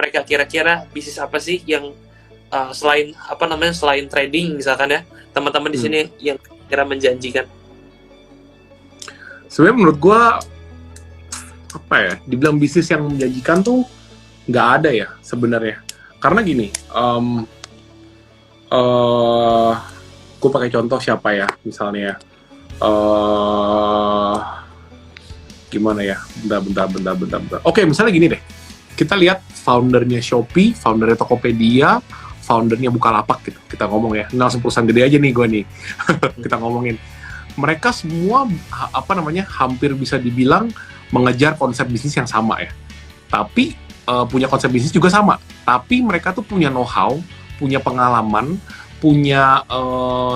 mereka kira-kira bisnis apa sih yang selain selain trading misalkan ya, teman-teman di sini yang kira menjanjikan? Sebenarnya menurut gue apa ya, dibilang bisnis yang menjanjikan tuh nggak ada ya sebenarnya. Karena gini, gue pakai contoh siapa ya, misalnya gimana ya, bentar. Oke, misalnya gini deh, kita lihat foundernya Shopee, foundernya Tokopedia, foundernya Bukalapak gitu, kita ngomong ya, langsung perusahaan gede aja nih gue nih, kita ngomongin. Mereka semua hampir bisa dibilang mengejar konsep bisnis yang sama ya, tapi punya konsep bisnis juga sama, tapi mereka tuh punya know-how, punya pengalaman, punya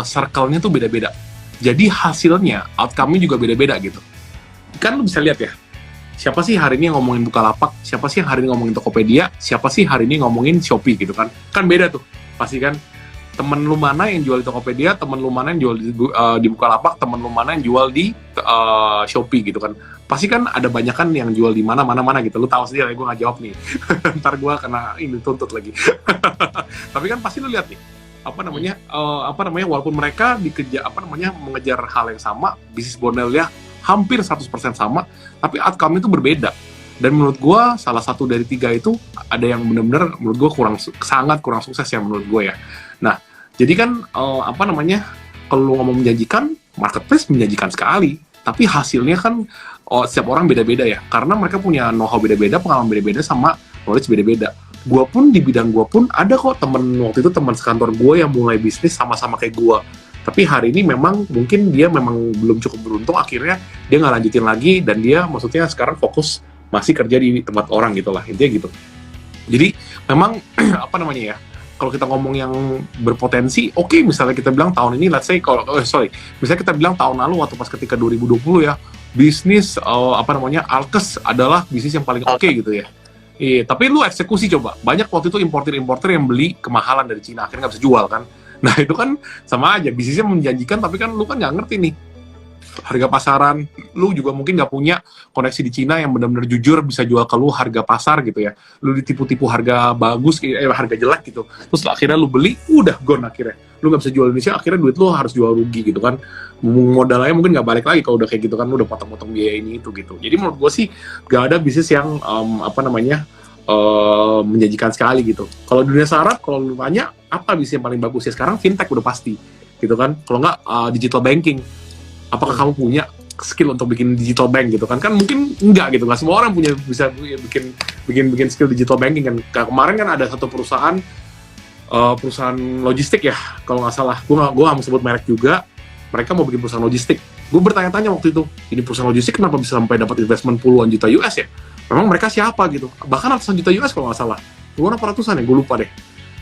circle-nya tuh beda-beda. Jadi hasilnya, outcome-nya juga beda-beda gitu. Kan lu bisa lihat ya, siapa sih hari ini yang ngomongin Bukalapak, siapa sih yang hari ini ngomongin Tokopedia, siapa sih hari ini ngomongin Shopee gitu kan. Kan beda tuh, pasti kan. Temen lu mana yang jual di Tokopedia, temen lu mana yang jual di Bukalapak, temen lu mana yang jual di Shopee gitu kan. Pasti kan ada banyak kan yang jual di mana gitu. Lu tahu sendiri, gue nggak jawab nih. Ntar gue kena ini tuntut lagi. Tapi kan pasti lu lihat nih, walaupun mereka mengejar hal yang sama, bisnis modelnya hampir 100% sama, tapi outcome itu berbeda. Dan menurut gue salah satu dari tiga itu ada yang benar-benar menurut gue sangat kurang sukses ya menurut gue ya. Nah, jadi kan kalau lu ngomong menjanjikan, marketplace menjanjikan sekali, tapi hasilnya kan setiap orang beda-beda ya, karena mereka punya know-how beda-beda, pengalaman beda-beda, sama knowledge beda-beda. Gue pun di bidang gue pun ada kok waktu itu teman sekantor gue yang mulai bisnis sama-sama kayak gue. Tapi hari ini memang mungkin dia memang belum cukup beruntung, akhirnya dia nggak lanjutin lagi, dan dia maksudnya sekarang fokus masih kerja di tempat orang gitu lah, intinya gitu. Jadi memang kalau kita ngomong yang berpotensi, oke, misalnya kita bilang tahun ini, misalnya kita bilang tahun lalu waktu pas ketika 2020 ya, bisnis Alkes adalah bisnis yang paling oke gitu ya. Iya, tapi lu eksekusi coba, banyak waktu itu importer yang beli kemahalan dari Cina, akhirnya nggak bisa jual kan. Nah itu kan sama aja, bisnisnya menjanjikan, tapi kan lu kan nggak ngerti nih harga pasaran, lu juga mungkin nggak punya koneksi di Cina yang benar-benar jujur bisa jual ke lu harga pasar gitu ya. Lu ditipu-tipu harga bagus, harga jelek gitu. Terus akhirnya lu beli, udah gone akhirnya. Lu nggak bisa jual di Indonesia, akhirnya duit lu harus jual rugi gitu kan. Modalnya mungkin nggak balik lagi kalau udah kayak gitu kan, lu udah potong-potong biaya ini itu gitu. Jadi menurut gue sih nggak ada bisnis yang menjanjikan sekali gitu. Kalau dunia startup, kalau lu tanya apa bisnis yang paling bagus ya sekarang, fintech udah pasti gitu kan. Kalau nggak digital banking. Apakah kamu punya skill untuk bikin digital bank gitu kan? Kan mungkin enggak gitu, nggak semua orang bisa bikin skill digital banking kan. Kemarin kan ada satu perusahaan logistik ya, kalau nggak salah, gue nggak mau sebut merek juga, mereka mau bikin perusahaan logistik. Gue bertanya-tanya waktu itu, ini perusahaan logistik kenapa bisa sampai dapat investment puluhan juta US ya? Memang mereka siapa gitu? Bahkan ratusan juta US kalau nggak salah, puluhan apa ratusan ya, gue lupa deh.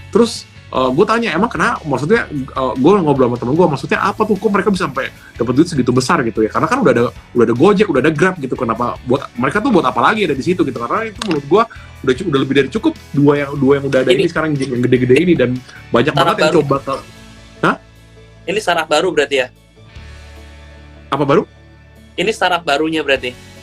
Terus gue tanya, emang kenapa? Maksudnya, gue ngobrol sama temen gue, maksudnya apa tuh? Kok mereka bisa sampai dapat duit segitu besar gitu ya? Karena kan udah ada Gojek, udah ada Grab gitu. Kenapa? Mereka tuh buat apa lagi ada di situ gitu? Karena itu menurut gue udah lebih dari cukup. Dua yang udah ada ini sekarang yang gede-gede ini, dan banyak banget yang coba. Hah? Ini startup baru berarti ya? Apa baru? Ini startup barunya berarti?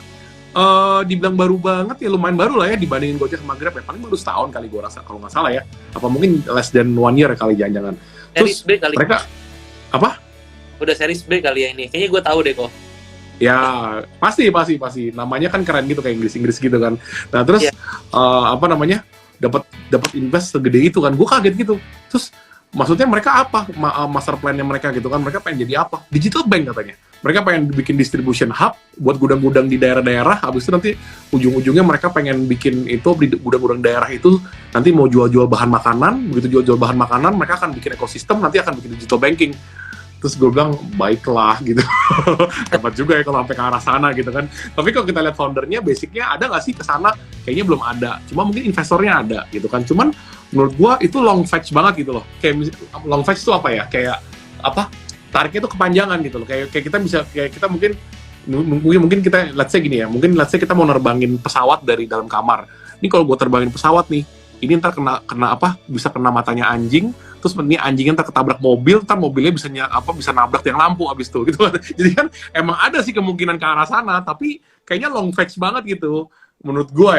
Dibilang baru banget ya, lumayan baru lah ya dibandingin Gojek sama Grab ya, paling baru setahun kali gue rasa kalau nggak salah ya, apa mungkin less than 1 year kali jangan-jangan. Terus B kali. Mereka apa? Udah series B kali ya ini, kayaknya gue tahu deh kok. Ya pasti namanya kan keren gitu, kayak Inggris gitu kan. Nah terus dapat invest segede itu kan, gue kaget gitu. Terus maksudnya mereka apa master plan-nya mereka gitu kan, mereka pengen jadi apa? Digital bank katanya. Mereka pengen bikin distribution hub buat gudang-gudang di daerah-daerah, habis itu nanti ujung-ujungnya mereka pengen bikin itu di gudang-gudang daerah itu, nanti mau jual-jual bahan makanan, begitu jual-jual bahan makanan, mereka akan bikin ekosistem, nanti akan bikin digital banking. Terus gue bilang, baiklah gitu. Hebat juga ya kalau sampai ke arah sana gitu kan. Tapi kalau kita lihat foundernya, basicnya ada nggak sih ke sana? Kayaknya belum ada. Cuma mungkin investornya ada gitu kan. Cuman menurut gue itu long fetch banget gitu loh. Kayak long fetch itu apa ya? Kayak apa? Tariknya itu kepanjangan gitu loh. Kayak kita mungkin kita let's say gini ya. Mungkin let's say kita mau nerbangin pesawat dari dalam kamar. Ini kalau gue terbangin pesawat nih, ini ntar kena apa? Bisa kena matanya anjing. Terus ini anjingnya ntar ketabrak mobil, ntar mobilnya bisa nabrak tiang lampu abis itu gitu. Jadi kan emang ada sih kemungkinan ke arah sana, tapi kayaknya long fetch banget gitu. menurut gua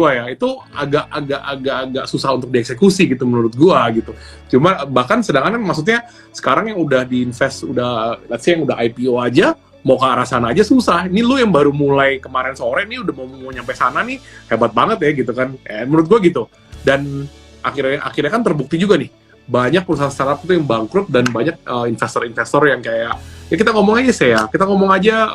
ya itu agak susah untuk dieksekusi gitu menurut gua gitu. Cuma bahkan sedangkan maksudnya sekarang yang udah diinvest, udah let's say yang udah IPO aja mau ke arah sana aja susah. Ini lu yang baru mulai kemarin sore nih udah mau nyampe sana nih, hebat banget ya gitu kan. Menurut gua gitu. Dan akhirnya kan terbukti juga nih banyak perusahaan startup itu yang bangkrut dan banyak investor-investor yang kayak ya kita ngomong aja kita ngomong aja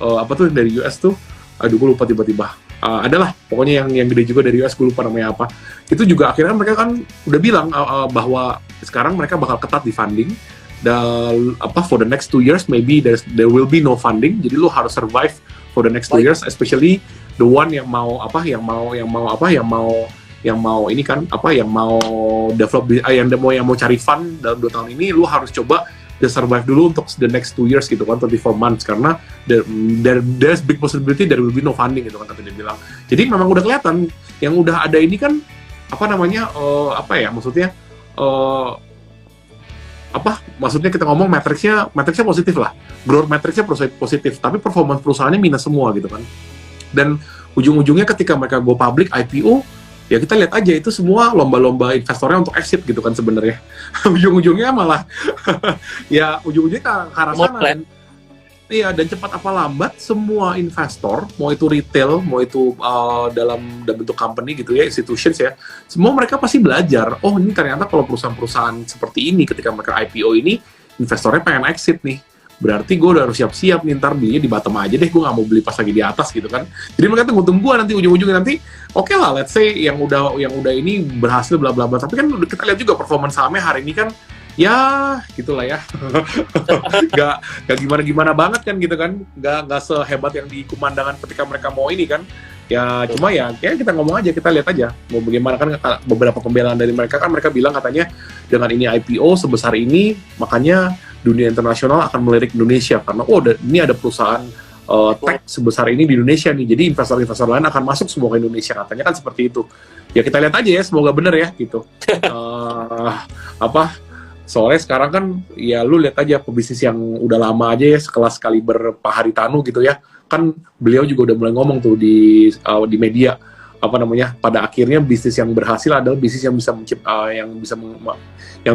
apa tuh dari US tuh, aduh gue lupa tiba-tiba, adalah pokoknya yang gede juga dari US, gue lupa namanya apa. Itu juga akhirnya mereka kan udah bilang bahwa sekarang mereka bakal ketat di funding dan for the next 2 years maybe there will be no funding, jadi lu harus survive for the next 2 years, especially the one yang mau develop, yang mau cari fund dalam 2 tahun ini, lu harus coba survive dulu untuk the next 2 years gitu kan, 24 months, karena there's big possibility there will be no funding gitu kan kata dia bilang. Jadi memang udah kelihatan yang udah ada ini kan maksudnya kita ngomong matriksnya positif lah, growth matriksnya positif, tapi performance perusahaannya minus semua gitu kan. Dan ujung-ujungnya ketika mereka go public IPO, ya kita lihat aja itu semua lomba-lomba investornya untuk exit gitu kan sebenarnya. Ujung-ujungnya malah ujung-ujungnya ke arah sana. Iya, dan cepat apa lambat semua investor, mau itu retail, mau itu dalam bentuk company gitu ya, institutions ya, semua mereka pasti belajar, oh ini ternyata kalau perusahaan-perusahaan seperti ini ketika mereka IPO ini, investornya pengen exit nih. Berarti gue udah harus siap-siap nih, ntar belinya di bottom aja deh, gue gak mau beli pas lagi di atas gitu kan. Jadi mereka tunggu gue nanti ujung-ujungnya nanti, oke lah, let's say yang udah ini berhasil bla bla bla, tapi kan kita lihat juga performance sahamnya hari ini kan, ya gitulah ya, gak gimana-gimana banget kan gitu kan, gak sehebat yang di kumandangan ketika mereka mau ini kan. Ya cuma ya kita ngomong aja, kita lihat aja mau bagaimana kan. Beberapa pembelaan dari mereka kan, mereka bilang katanya dengan ini IPO sebesar ini, makanya dunia internasional akan melirik Indonesia karena ini ada perusahaan tech sebesar ini di Indonesia nih, jadi investor-investor lain akan masuk semua ke Indonesia, katanya kan seperti itu. Ya kita lihat aja ya, semoga benar ya gitu. Soalnya sekarang kan ya lu lihat aja pebisnis yang udah lama aja ya, sekelas kaliber Pak Haritanu gitu ya, kan beliau juga udah mulai ngomong tuh di media pada akhirnya bisnis yang berhasil adalah bisnis yang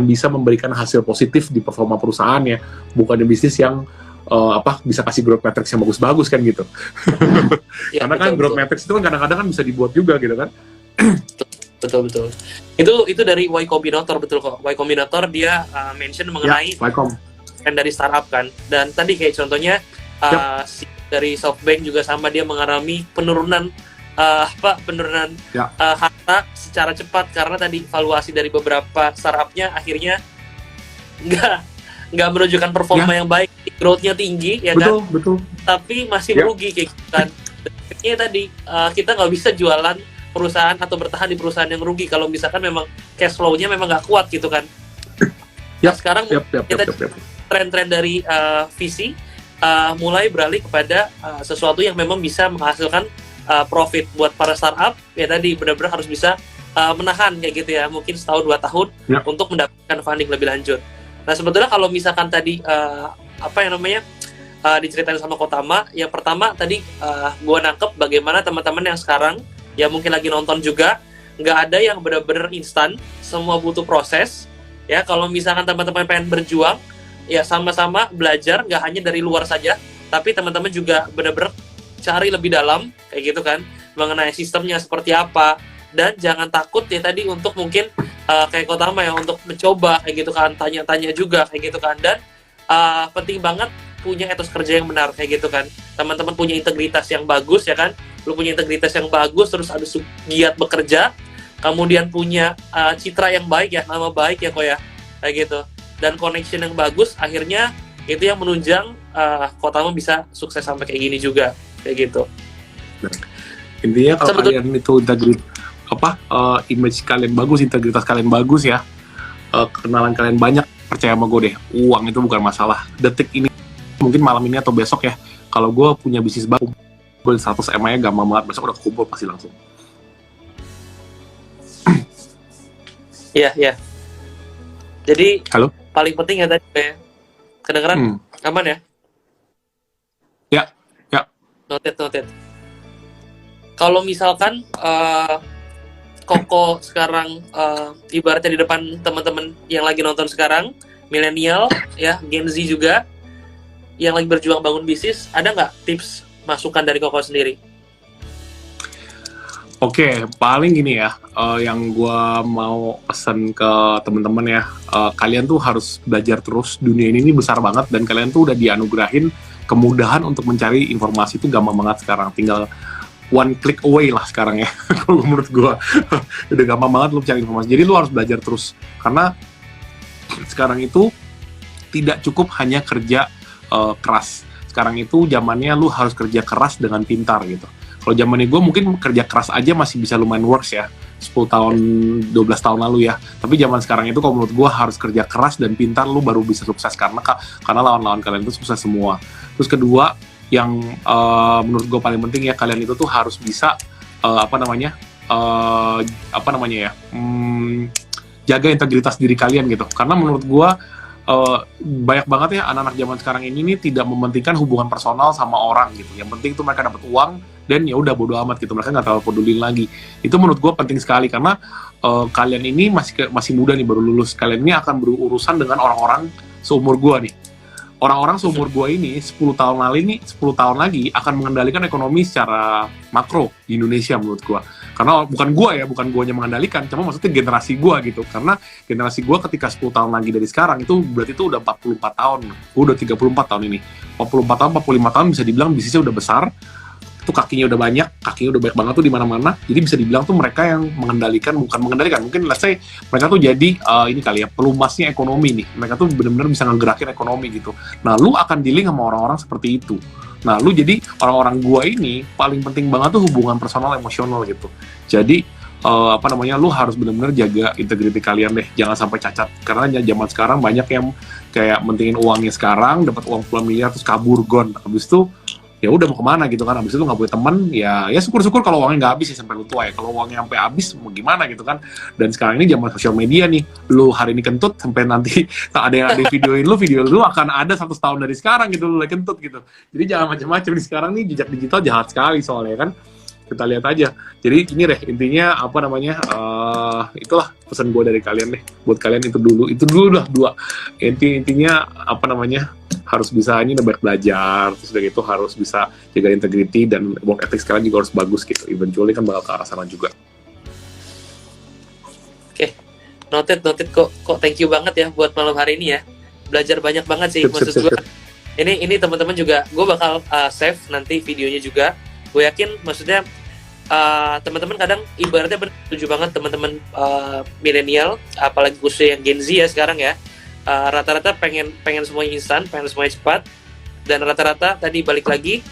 bisa memberikan hasil positif di performa perusahaannya, bukan bisnis yang bisa kasih growth matrix yang bagus-bagus kan gitu. Ya, karena kan growth matrix itu kan kadang-kadang kan bisa dibuat juga gitu kan. Betul. Itu dari Y Combinator, betul kok. Y Combinator dia mention mengenai dari startup kan. Dan tadi kayak contohnya dari SoftBank juga sama, dia mengalami penurunan harta secara cepat karena tadi valuasi dari beberapa startupnya akhirnya nggak menunjukkan performa yang baik, growth-nya tinggi ya betul. Tapi masih merugi kayak gitu kan. Ini tadi kita nggak bisa jualan perusahaan atau bertahan di perusahaan yang rugi kalau misalkan memang cash flow-nya memang nggak kuat gitu kan. Sekarang tren-tren dari VC mulai beralih kepada sesuatu yang memang bisa menghasilkan profit buat para startup. Ya tadi benar-benar harus bisa menahan kayak gitu ya, mungkin setahun 2 tahun untuk mendapatkan funding lebih lanjut. Nah sebetulnya kalau misalkan tadi diceritain sama Kotama, yang pertama tadi gua nangkep bagaimana teman-teman yang sekarang ya mungkin lagi nonton juga, nggak ada yang benar-benar instan, semua butuh proses. Ya kalau misalkan teman-teman pengen berjuang, ya sama-sama belajar, nggak hanya dari luar saja, tapi teman-teman juga benar-benar cari lebih dalam, kayak gitu kan, mengenai sistemnya seperti apa, dan jangan takut ya tadi untuk mungkin kayak Kotama ya, untuk mencoba, kayak gitu kan, tanya-tanya juga, kayak gitu kan, dan penting banget punya etos kerja yang benar, kayak gitu kan. Teman-teman punya integritas yang bagus ya kan, lu punya integritas yang bagus, terus ada giat bekerja, kemudian punya citra yang baik ya, nama baik ya kok ya, kayak gitu, dan connection yang bagus, akhirnya itu yang menunjang Kotama bisa sukses sampai kayak gini juga, kayak gitu. Intinya kalau kalian itu image kalian bagus, integritas kalian bagus ya, kenalan kalian banyak, percaya sama gue deh, uang itu bukan masalah. Detik ini, mungkin malam ini atau besok ya, kalau gue punya bisnis baru, gue 100 M-nya gampang banget, besok udah kumpul pasti langsung. Iya. Jadi halo? Paling penting ya tadi ya, kedengeran aman ya? Ya. Noted. Kalau misalkan Koko sekarang ibaratnya di depan teman-teman yang lagi nonton sekarang, milenial ya, Gen Z juga yang lagi berjuang bangun bisnis, ada nggak tips masukan dari Koko sendiri? Oke, paling gini ya, yang gue mau pesen ke teman-teman ya, kalian tuh harus belajar terus. Dunia ini besar banget dan kalian tuh udah dianugerahin kemudahan untuk mencari informasi itu gampang banget sekarang. Tinggal one click away lah sekarang ya. Kalau menurut gue udah gampang banget lu cari informasi. Jadi lu harus belajar terus karena sekarang itu tidak cukup hanya kerja keras. Sekarang itu zamannya lu harus kerja keras dengan pintar gitu. Kalau zamannya gue mungkin kerja keras aja masih bisa lumayan works ya, 10 tahun, 12 tahun lalu ya. Tapi zaman sekarang itu kalau menurut gue harus kerja keras dan pintar, lu baru bisa sukses karena lawan-lawan kalian itu sukses semua. Terus kedua, yang menurut gue paling penting ya, kalian itu tuh harus bisa jaga integritas diri kalian gitu. Karena menurut gue banyak banget ya anak-anak zaman sekarang ini nih tidak mementingkan hubungan personal sama orang gitu. Yang penting tuh mereka dapat uang dan ya udah bodo amat gitu, mereka nggak terlalu peduli lagi. Itu menurut gue penting sekali karena kalian ini masih muda nih, baru lulus. Kalian ini akan berurusan dengan orang-orang seumur gue nih. Orang-orang seumur gue ini 10 tahun lagi akan mengendalikan ekonomi secara makro di Indonesia menurut gue. Karena bukan gue yang mengendalikan, cuma maksudnya generasi gue gitu. Karena generasi gue ketika 10 tahun lagi dari sekarang itu berarti itu udah 44 tahun. Gue udah 34 tahun ini. 44 tahun, 45 tahun bisa dibilang bisnisnya udah besar. Tuh kakinya udah banyak banget tuh di mana-mana. Jadi bisa dibilang tuh mereka yang mungkin let's say mereka tuh jadi ini kali ya, pelumasnya ekonomi nih. Mereka tuh benar-benar bisa ngegerakin ekonomi gitu. Nah, lu akan dealing sama orang-orang seperti itu. Nah, lu jadi orang-orang gua ini paling penting banget tuh hubungan personal emosional gitu. Jadi lu harus benar-benar jaga integriti kalian deh, jangan sampai cacat. Karena zaman sekarang banyak yang kayak mentingin uangnya sekarang, dapat uang puluhan miliar terus kabur gone. Habis itu ya udah mau kemana gitu kan, habis itu nggak punya teman, ya syukur-syukur kalau uangnya nggak habis ya sampai lu tua ya. Kalau uangnya sampai habis mau gimana gitu kan. Dan sekarang ini zaman sosial media nih, lu hari ini kentut sampai nanti ada yang videoin lu, video lu akan ada 100 tahun dari sekarang gitu lu lagi kentut gitu. Jadi jangan macam-macam nih, sekarang nih jejak digital jahat sekali soalnya kan. Kita lihat aja. Jadi ini deh intinya itulah pesan gue dari kalian deh. Buat kalian itu dulu lah dua. Intinya harus bisa ini banyak belajar, terus dari itu harus bisa jaga integrity dan work ethics kalian juga harus bagus gitu. Eventually kan bakal ke arah sana juga. Oke, noted kok thank you banget ya buat malam hari ini ya. Belajar banyak banget sih. Maksud gue ini teman-teman juga gue bakal save nanti videonya juga. Gue yakin maksudnya teman-teman kadang ibaratnya setuju banget teman-teman milenial, apalagi khususnya yang Gen Z ya sekarang ya, rata-rata pengen semuanya instan, pengen semuanya cepat, dan rata-rata tadi balik lagi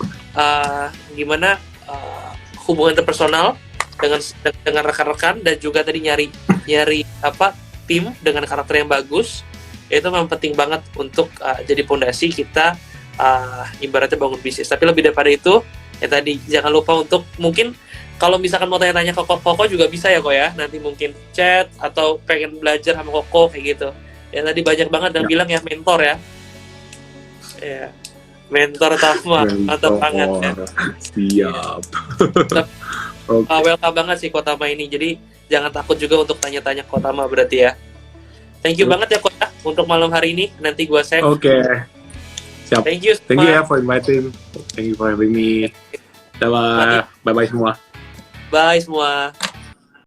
gimana hubungan interpersonal dengan rekan-rekan, dan juga tadi nyari tim dengan karakter yang bagus, itu memang penting banget untuk jadi fondasi kita ibaratnya bangun bisnis. Tapi lebih daripada itu ya tadi jangan lupa untuk mungkin kalau misalkan mau tanya-tanya ke Koko juga bisa ya kok ya, nanti mungkin chat atau pengen belajar sama Koko kayak gitu ya. Tadi banyak banget yang bilang ya mentor ya, mentor Tama atau banget ya. Siap. Welcome banget sih Kotama ini, jadi jangan takut juga untuk tanya-tanya Kotama berarti ya. Thank you banget ya Kota untuk malam hari ini, nanti gua save. Oke. Siap. Thank you ya for inviting. Thank you for having me. Bye bye semua. Bye semua.